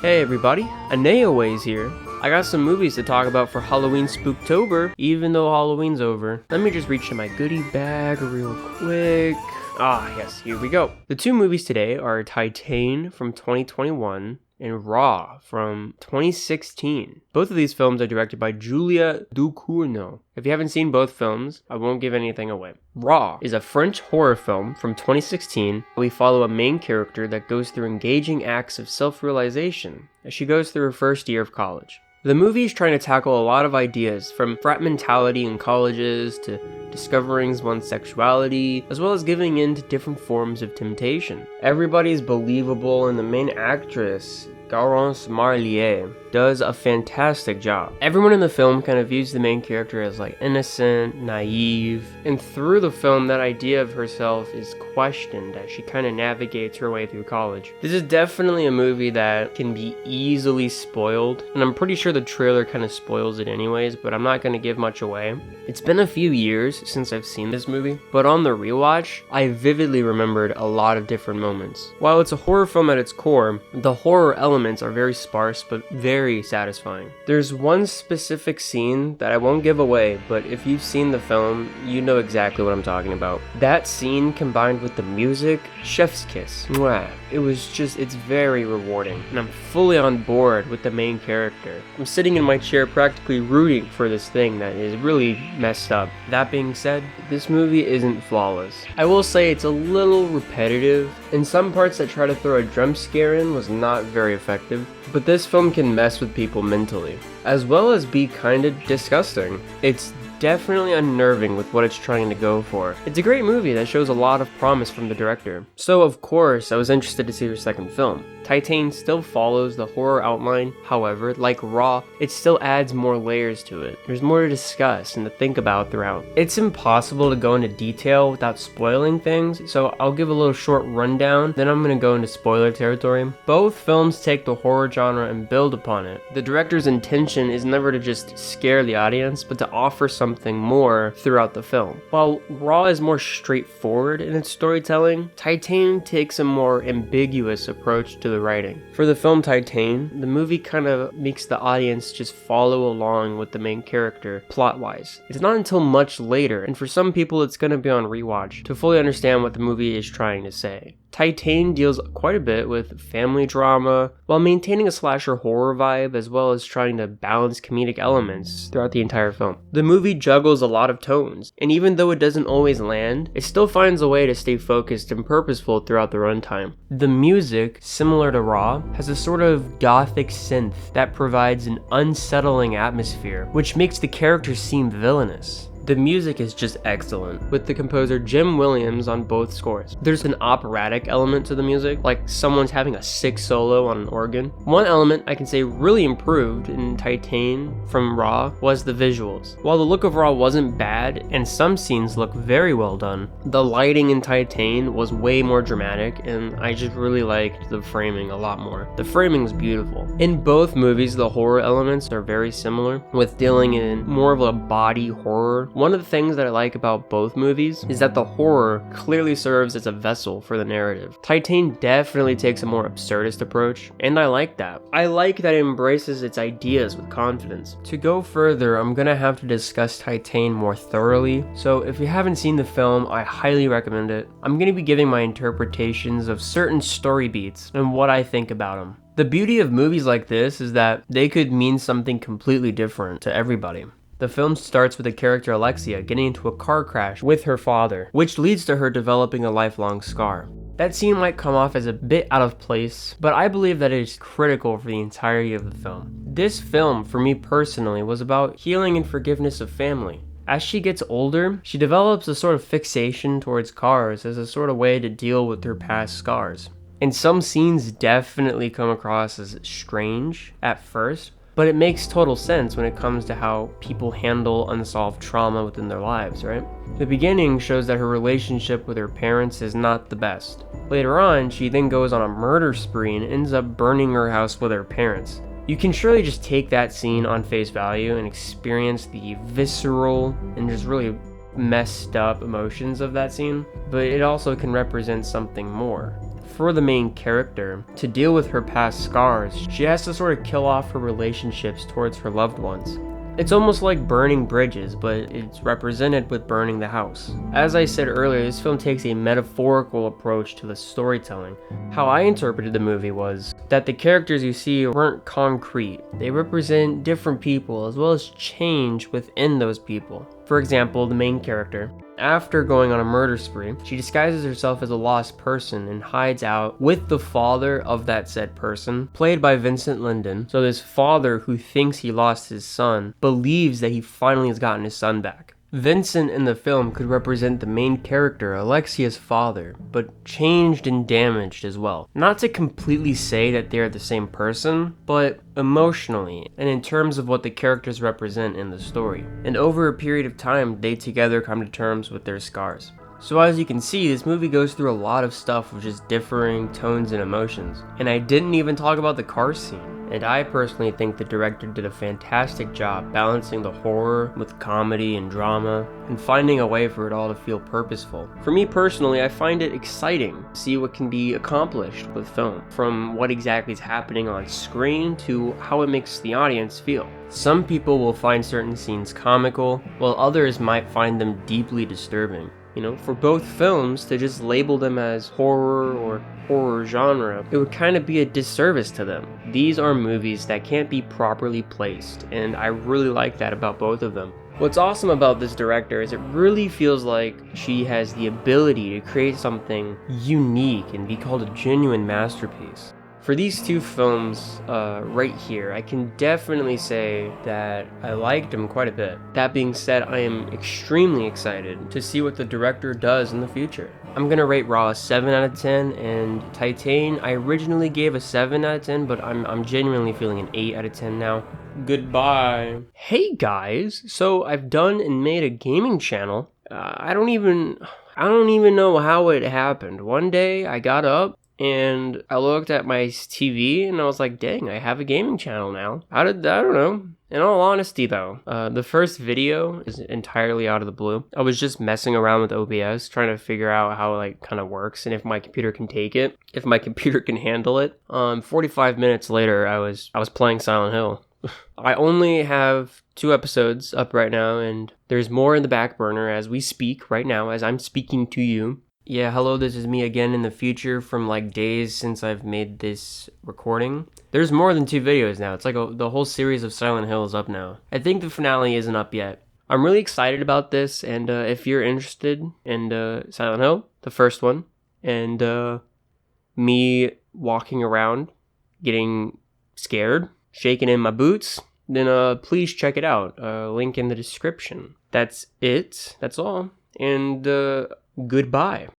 Hey everybody, Anaeaways here. I got some movies to talk about for Halloween Spooktober, even though Halloween's over. Let me just reach in my goodie bag real quick. Ah, yes, here we go. The two movies today are Titane from 2021 and Raw from 2016. Both of these films are directed by Julia Ducournau. If you haven't seen both films, I won't give anything away. Raw is a French horror film from 2016. We follow a main character that goes through engaging acts of self-realization as she goes through her first year of college. The movie is trying to tackle a lot of ideas, from frat mentality in colleges to discovering one's sexuality, as well as giving in to different forms of temptation. Everybody's believable, and the main actress, Garance Marlier, does a fantastic job. Everyone in the film kind of views the main character as like innocent, naive, and through the film that idea of herself is questioned as she kind of navigates her way through college. This is definitely a movie that can be easily spoiled, and I'm pretty sure the trailer kind of spoils it anyways, but I'm not going to give much away. It's been a few years since I've seen this movie, but on the rewatch, I vividly remembered a lot of different moments. While it's a horror film at its core, the horror elements are very sparse but very satisfying. There's one specific scene that I won't give away, but if you've seen the film, you know exactly what I'm talking about. That scene combined with the music, chef's kiss. Mwah. It's very rewarding, and I'm fully on board with the main character. I'm sitting in my chair practically rooting for this thing that is really messed up. That being said, this movie isn't flawless. I will say it's a little repetitive, and some parts that try to throw a jump scare in was not very effective, but this film can mess with people mentally, as well as be kinda disgusting. It's definitely unnerving with what it's trying to go for. It's a great movie that shows a lot of promise from the director. So of course, I was interested to see her second film. Titane still follows the horror outline, however, like Raw, it still adds more layers to it. There's more to discuss and to think about throughout. It's impossible to go into detail without spoiling things, so I'll give a little short rundown, then I'm gonna go into spoiler territory. Both films take the horror genre and build upon it. The director's intention is never to just scare the audience, but to offer something more throughout the film. While Raw is more straightforward in its storytelling, Titane takes a more ambiguous approach to the writing. For the film Titane, the movie kind of makes the audience just follow along with the main character plot-wise. It's not until much later, and for some people it's going to be on rewatch, to fully understand what the movie is trying to say. Titane deals quite a bit with family drama, while maintaining a slasher horror vibe, as well as trying to balance comedic elements throughout the entire film. The movie juggles a lot of tones, and even though it doesn't always land, it still finds a way to stay focused and purposeful throughout the runtime. The music, similar to Raw, has a sort of gothic synth that provides an unsettling atmosphere, which makes the characters seem villainous. The music is just excellent, with the composer Jim Williams on both scores. There's an operatic element to the music, like someone's having a sick solo on an organ. One element I can say really improved in Titane from Raw was the visuals. While the look of Raw wasn't bad, and some scenes look very well done, the lighting in Titane was way more dramatic, and I just really liked the framing a lot more. The framing was beautiful. In both movies, the horror elements are very similar, with dealing in more of a body horror. One of the things that I like about both movies is that the horror clearly serves as a vessel for the narrative. Titane definitely takes a more absurdist approach, and I like that. I like that it embraces its ideas with confidence. To go further, I'm gonna have to discuss Titane more thoroughly, so if you haven't seen the film, I highly recommend it. I'm gonna be giving my interpretations of certain story beats and what I think about them. The beauty of movies like this is that they could mean something completely different to everybody. The film starts with the character Alexia getting into a car crash with her father, which leads to her developing a lifelong scar. That scene might come off as a bit out of place, but I believe that it is critical for the entirety of the film. This film, for me personally, was about healing and forgiveness of family. As she gets older, she develops a sort of fixation towards cars as a sort of way to deal with her past scars. And some scenes definitely come across as strange at first, but it makes total sense when it comes to how people handle unsolved trauma within their lives, right? The beginning shows that her relationship with her parents is not the best. Later on, she then goes on a murder spree and ends up burning her house with her parents. You can surely just take that scene on face value and experience the visceral and just really messed up emotions of that scene, but it also can represent something more. for the main character, to deal with her past scars, she has to sort of kill off her relationships towards her loved ones. It's almost like burning bridges, but it's represented with burning the house. As I said earlier, this film takes a metaphorical approach to the storytelling. How I interpreted the movie was that the characters you see weren't concrete. They represent different people as well as change within those people. For example, the main character. After going on a murder spree, she disguises herself as a lost person and hides out with the father of that said person, played by Vincent Lindon. So this father who thinks he lost his son believes that he finally has gotten his son back. Vincent in the film could represent the main character, Alexia's father, but changed and damaged as well. Not to completely say that they're the same person, but emotionally, and in terms of what the characters represent in the story. And over a period of time, they together come to terms with their scars. So as you can see, this movie goes through a lot of stuff with just differing tones and emotions. And I didn't even talk about the car scene. And I personally think the director did a fantastic job balancing the horror with comedy and drama, and finding a way for it all to feel purposeful. For me personally, I find it exciting to see what can be accomplished with film, from what exactly is happening on screen to how it makes the audience feel. Some people will find certain scenes comical, while others might find them deeply disturbing. You know, for both films to just label them as horror or horror genre, it would kind of be a disservice to them. These are movies that can't be properly placed, and I really like that about both of them. What's awesome about this director is it really feels like she has the ability to create something unique and be called a genuine masterpiece. For these two films right here, I can definitely say that I liked them quite a bit. That being said, I am extremely excited to see what the director does in the future. I'm gonna rate Raw a 7 out of 10, and Titane, I originally gave a 7 out of 10, but I'm genuinely feeling an 8 out of 10 now. Goodbye. Hey guys, so I've done and made a gaming channel. I don't even know how it happened. One day I got up and I looked at my TV and I was like, dang, I have a gaming channel now. I don't know. In all honesty though, the first video is entirely out of the blue. I was just messing around with OBS, trying to figure out how it kind of works and if my computer can take it, if my computer can handle it. 45 minutes later, I was playing Silent Hill. I only have 2 episodes up right now, and there's more in the back burner as we speak right now, as I'm speaking to you. Yeah, hello, this is me again in the future from like days since I've made this recording. There's more than 2 videos now. It's like the whole series of Silent Hill is up now. I think the finale isn't up yet. I'm really excited about this, and if you're interested in Silent Hill, the first one, and me walking around, getting scared, shaking in my boots, then please check it out. Link in the description. That's it. That's all. And goodbye.